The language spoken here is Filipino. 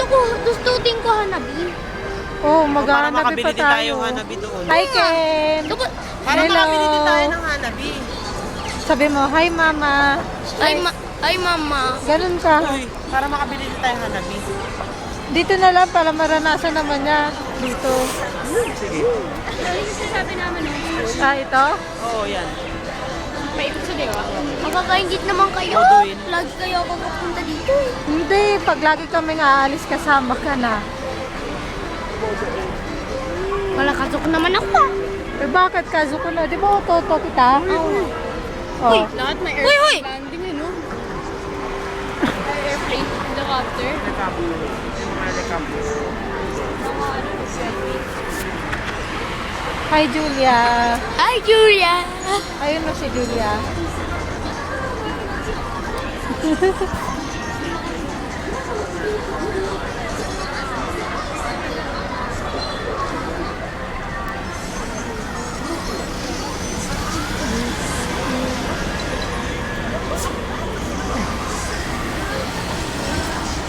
ko, gustutin ko Hanabi. Oh, Para maghahanap makabili pa din tayo tayo. Hanabi doon. Hi, Ken! Para Hello. makabili din tayo ng Hanabi. Sabi mo, hi, Mama. Ay, mama. Ganun ka. Uy, para makabili din tayo ng Hanabi. Dito na lang para maranasan naman niya. Dito. Sige. Ano yung sasabi namin ng Ah, ito? Oo, yan. paikot sa diwa? Magkakaingit naman kayo. Moduin. Lagi kayo ako pupunta dito. Hindi, pag lagi kami aalis, kasama ka na. Malakatok naman ako. Eh, bakit kaso ko na? Di ba toto kita? Oo. Oh. Lahat may airplane landing eh, no? Airplane, helicopter. Yung mga helicopter. Hi, Julia. Hi, Julia! Ayun na si Julia.